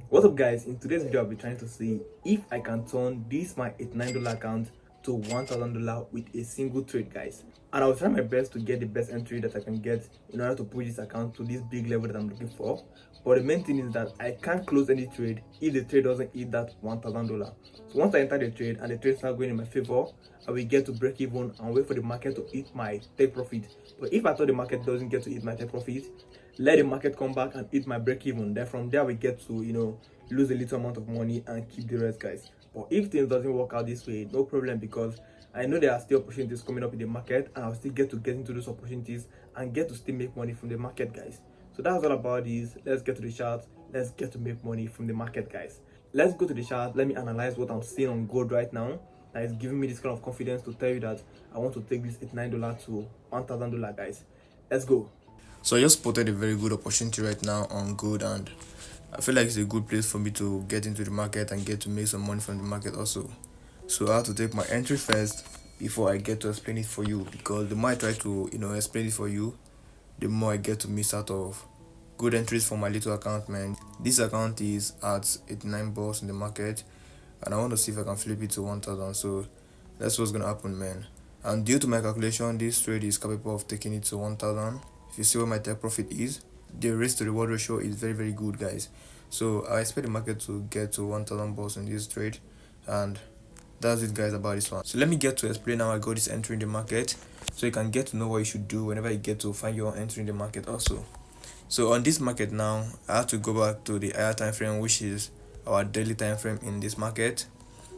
What's up guys, in today's video I'll be trying to see if I can turn this my $89 account to $1,000 with a single trade guys, and I'll try my best to get the best entry that I can get in order to push this account to this big level that I'm looking for. But the main thing is that I can't close any trade if the trade doesn't hit that $1,000. So once I enter the trade and the trade starts going in my favor, I will get to break even and wait for the market to hit my take profit. But if I thought the market doesn't get to hit my take profit, let the market come back and hit my break even. Then from there we get to lose a little amount of money and keep the rest guys. But if things doesn't work out this way, no problem, because I know there are still opportunities coming up in the market and I'll still get into those opportunities and get to still make money from the market guys. So that's all about this. Let's get to the chart. Let's get to make money from the market guys. Let's go to the chart. Let me analyze what I'm seeing on gold right now that is giving me this kind of confidence to tell you that I want to take this $89 to $1,000 guys. Let's go. So I just spotted a very good opportunity right now on gold, and I feel like it's a good place for me to get into the market and get to make some money from the market also. So I have to take my entry first before I get to explain it for you, because the more I try to explain it for you, the more I get to miss out of good entries for my little account, man. This account is at 89 balls in the market, and I want to see if I can flip it to 1000. So that's what's gonna happen, man. And due to my calculation, this trade is capable of taking it to 1000. If you see what my take profit is, the risk to reward ratio is very very good guys. So I expect the market to get to 1000 balls in this trade, and that's it guys about this one. So let me get to explain how I got this entry in the market, so you can get to know what you should do whenever you get to find your entry in the market also. So on this market now, I have to go back to the higher time frame, which is our daily time frame in this market.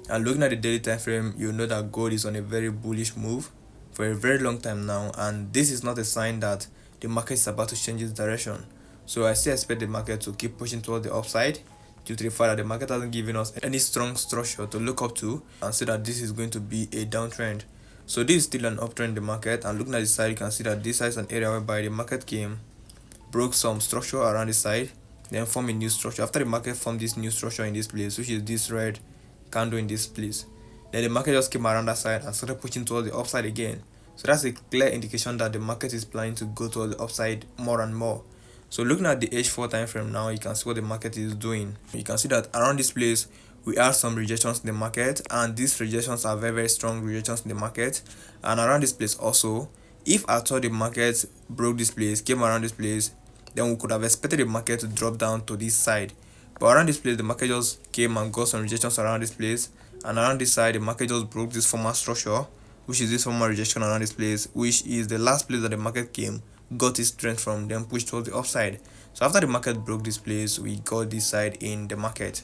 And looking at the daily time frame, you know that gold is on a very bullish move for a very long time now, and this is not a sign that the market is about to change its direction. So I still expect the market to keep pushing towards the upside, due to the fact that the market hasn't given us any strong structure to look up to and say that this is going to be a downtrend. So this is still an uptrend in the market, and looking at the side, you can see that this is an area whereby the market came, broke some structure around the side, then formed a new structure. After the market formed this new structure in this place, which is this red candle in this place, then the market just came around that side and started pushing towards the upside again. So that's a clear indication that the market is planning to go towards the upside more and more. So looking at the H4 time frame now, you can see what the market is doing. You can see that around this place we have some rejections in the market, and these rejections are very very strong rejections in the market. And around this place also, if at all the market broke this place, came around this place, then we could have expected the market to drop down to this side. But around this place, the market just came and got some rejections around this place, and around this side the market just broke this former structure, which is this former rejection around this place, which is the last place that the market came, got its strength from, then pushed towards the upside. So after the market broke this place, we got this side in the market.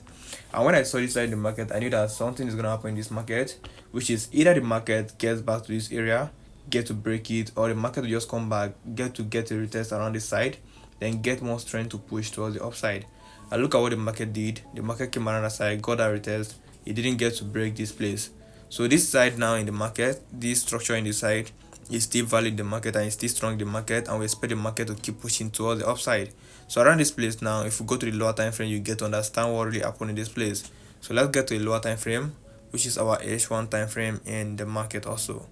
And when I saw this side in the market, I knew that something is gonna happen in this market, which is either the market gets back to this area, get to break it, or the market will just come back, get a retest around this side, then get more strength to push towards the upside. And look at what the market did. The market came around the side, got that retest, it didn't get to break this place. So this side now in the market, this structure in the side is still valid in the market and is still strong in the market, and we expect the market to keep pushing towards the upside. So around this place now, if we go to the lower time frame, you get to understand what really happened in this place. So let's get to a lower time frame, which is our H1 time frame in the market also.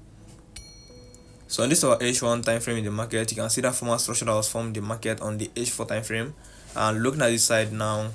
So on this our H1 time frame in the market, you can see that former structure that was formed in the market on the H4 time frame. And looking at this side now,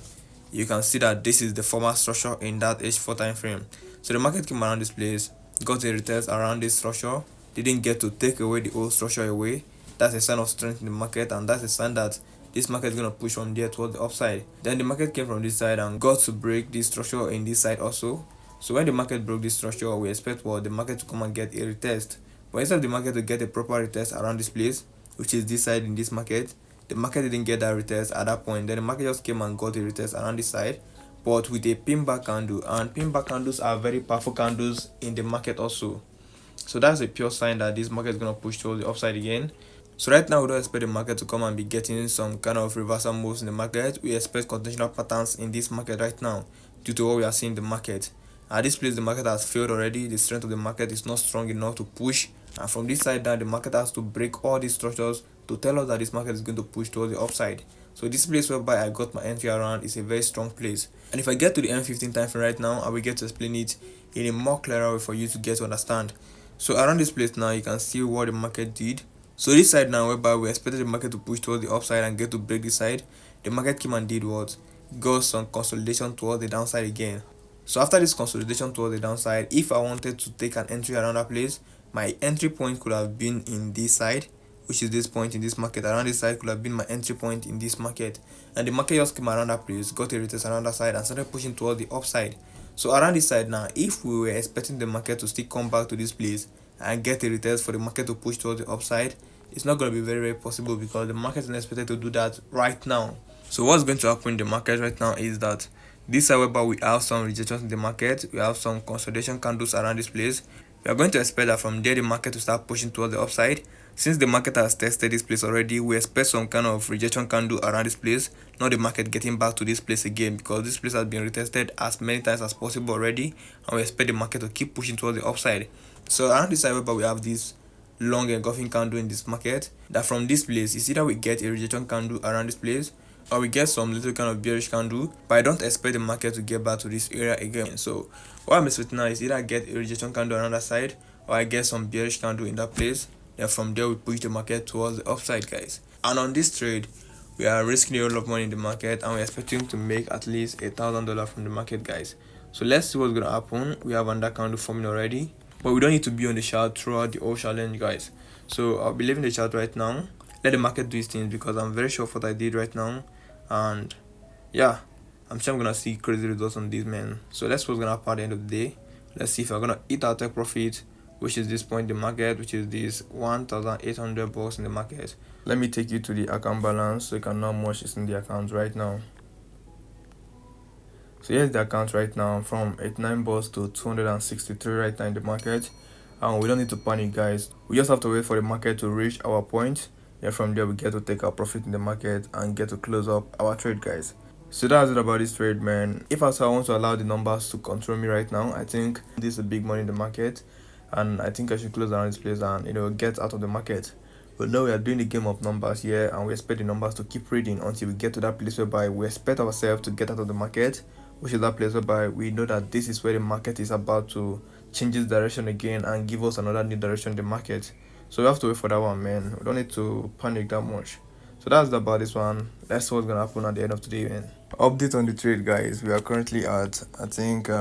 you can see that this is the former structure in that H4 time frame. So the market came around this place, got a retest around this structure, didn't get to take away the old structure away. That's a sign of strength in the market, and that's a sign that this market is going to push from there towards the upside. Then the market came from this side and got to break this structure in this side also. So when the market broke this structure, we expect the market to come and get a retest. But instead of the market to get a proper retest around this place, which is this side in this market, the market didn't get that retest at that point. Then the market just came and got a retest around this side, but with a pin back candle, and pin back candles are very powerful candles in the market also. So that's a pure sign that this market is going to push towards the upside again. So right now we don't expect the market to come and be getting some kind of reversal moves in the market. We expect continual patterns in this market right now due to what we are seeing in the market. At this place the market has failed already. The strength of the market is not strong enough to push, and from this side down the market has to break all these structures to tell us that this market is going to push towards the upside. So this place whereby I got my entry around is a very strong place. And if I get to the M15 time frame right now, I will get to explain it in a more clearer way for you to get to understand. So around this place now, you can see what the market did. So this side now, whereby we expected the market to push towards the upside and get to break this side, the market came and did what? got some consolidation towards the downside again. So after this consolidation towards the downside, if I wanted to take an entry around that place, my entry point could have been in this side, which is this point in this market. Around this side could have been my entry point in this market, and the market just came around that place, got a retest around that side, and started pushing towards the upside. So around this side now, if we were expecting the market to still come back to this place and get a retest for the market to push towards the upside, it's not going to be very possible, because the market is not expected to do that right now. So what's going to happen in the market right now is that this side, whereby we have some rejections in the market, we have some consolidation candles around this place. We are going to expect that from there the market to start pushing towards the upside. Since the market has tested this place already, we expect some kind of rejection candle around this place, not the market getting back to this place again, because this place has been retested as many times as possible already, and we expect the market to keep pushing towards the upside. So around this side, whereby we have this long engulfing candle in this market, that from this place it's either we get a rejection candle around this place, or we get some little kind of bearish candle, but I don't expect the market to get back to this area again. So what I'm expecting now is either I get a rejection candle around that side, or I get some bearish candle in that place. Then from there we push the market towards the upside, guys. And on this trade, we are risking a lot of money in the market, and we're expecting to make at least $1,000 from the market, guys. So let's see what's gonna happen. We have another candle forming already, but we don't need to be on the chart throughout the whole challenge, guys. So I'll be leaving the chart right now, let the market do its things, because I'm very sure of what I did right now. And yeah, I'm sure I'm gonna see crazy results on these, man. So that's what's gonna happen at the end of the day. Let's see if I'm gonna hit our take profit, which is this point in the market, which is this $1,800 in the market. Let me take you to the account balance so you can know how much is in the account right now. So here's the account right now, from $89 to 263 right now in the market. And we don't need to panic, guys. We just have to wait for the market to reach our point. Then from there we get to take our profit in the market and get to close up our trade, guys. So that's it about this trade, man. If I want to allow the numbers to control me right now, I think this is a big money in the market, and I think I should close around this place and get out of the market. But now we are doing the game of numbers here, and we expect the numbers to keep reading until we get to that place whereby we expect ourselves to get out of the market, which is that place whereby we know that this is where the market is about to change its direction again and give us another new direction in the market. So we have to wait for that one, man. We don't need to panic that much. So that's about this one. That's what's gonna happen at the end of today, man. Update on the trade, guys. We are currently at, I think we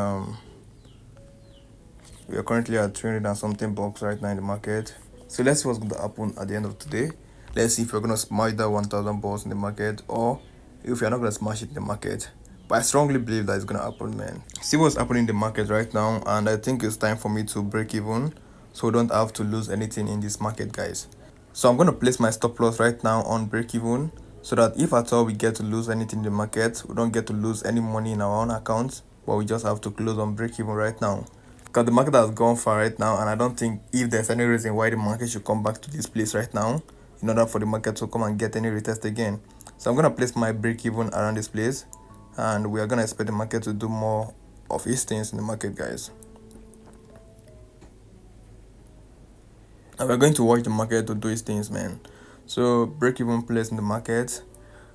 are currently at 300 and something bucks right now in the market. So let's see what's gonna happen at the end of today. Let's see if we're gonna smash that 1,000 balls in the market, or if we're not gonna smash it in the market. But I strongly believe that it's gonna happen, man. See what's happening in the market right now, and I think it's time for me to break even, so we don't have to lose anything in this market, guys. So I'm going to place my stop loss right now on break even, so that if at all we get to lose anything in the market, we don't get to lose any money in our own accounts, but we just have to close on break even right now, because the market has gone far right now, and I don't think if there's any reason why the market should come back to this place right now in order for the market to come and get any retest again. So I'm going to place my break even around this place, and we are going to expect the market to do more of its things in the market, guys. And we're going to watch the market to do its things, man. So break even place in the market.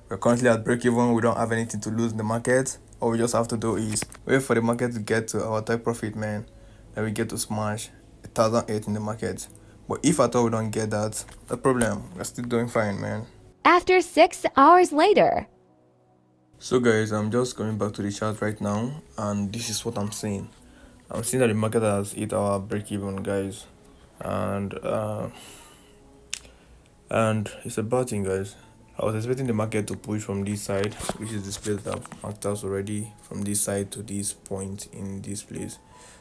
We're currently at break even. We don't have anything to lose in the market. All we just have to do is wait for the market to get to our take profit, man. Then we get to smash 1,008 in the market. But if at all we don't get that, no problem. We're still doing fine, man. After 6 hours later. So guys, I'm just coming back to the chart right now, and this is what I'm seeing. I'm seeing that the market has hit our break even, guys. And it's a bad thing, guys. I was expecting the market to push from this side, which is this place that I've marked out already, from this side to this point in this place.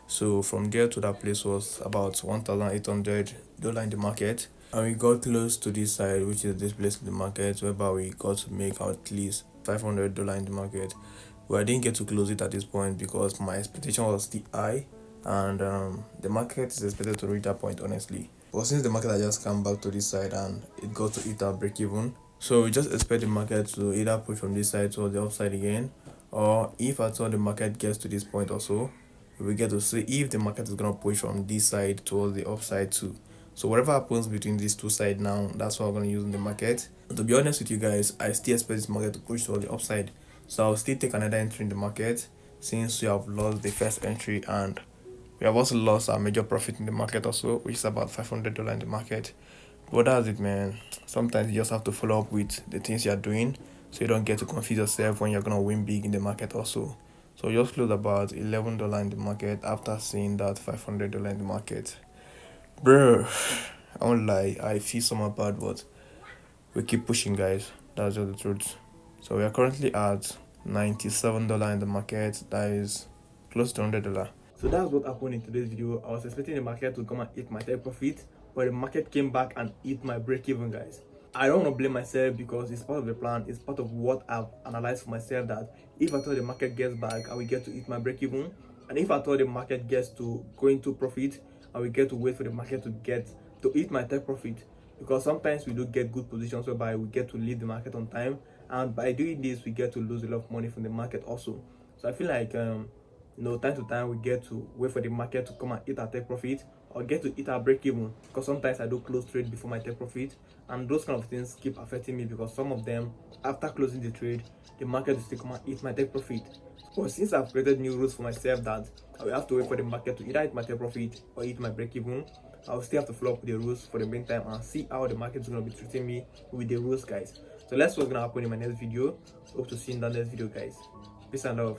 So from there to that place was about $1,800 in the market, and we got close to this side, which is this place in the market, whereby we got to make at least $500 in the market. But I didn't get to close it at this point because my expectation was still high, and the market is expected to reach that point, honestly. But since the market had just come back to this side and it got to hit our break even, so we just expect the market to either push from this side to the upside again, or if at all the market gets to this point also, we get to see if the market is gonna push from this side towards the upside too. So whatever happens between these two sides now, that's what I'm gonna use in the market. And to be honest with you guys, I still expect this market to push towards the upside, so I'll still take another entry in the market, since we have lost the first entry, and we have also lost our major profit in the market also, which is about $500 in the market. But that's it, man. Sometimes you just have to follow up with the things you're doing, so you don't get to confuse yourself when you're gonna win big in the market also. So just close about $11 in the market after seeing that $500 in the market. Bro, I won't lie, I feel somehow bad, but we keep pushing, guys. That's just the truth. So we are currently at $97 in the market. That is close to $100. So that's what happened in today's video. I was expecting the market to come and eat my take profit, but the market came back and eat my break even, guys. I don't want to blame myself because it's part of the plan. It's part of what I've analyzed for myself, that if I thought the market gets back, I will get to eat my break even. And if I thought the market gets to go into profit, I will get to wait for the market to eat my take profit. Because sometimes we do get good positions whereby we get to leave the market on time, and by doing this we get to lose a lot of money from the market also. So I feel like time to time we get to wait for the market to come and eat our take profit, or get to eat our break even, because sometimes I do close trade before my take profit, and those kind of things keep affecting me, because some of them, after closing the trade, the market will still come and eat my take profit. But since I've created new rules for myself that I will have to wait for the market to either eat my take profit or eat my break even, I'll still have to follow up with the rules for the meantime and see how the market is going to be treating me with the rules, guys. So let's see what's going to happen in my next video. Hope to see you in that next video, guys. Peace and love.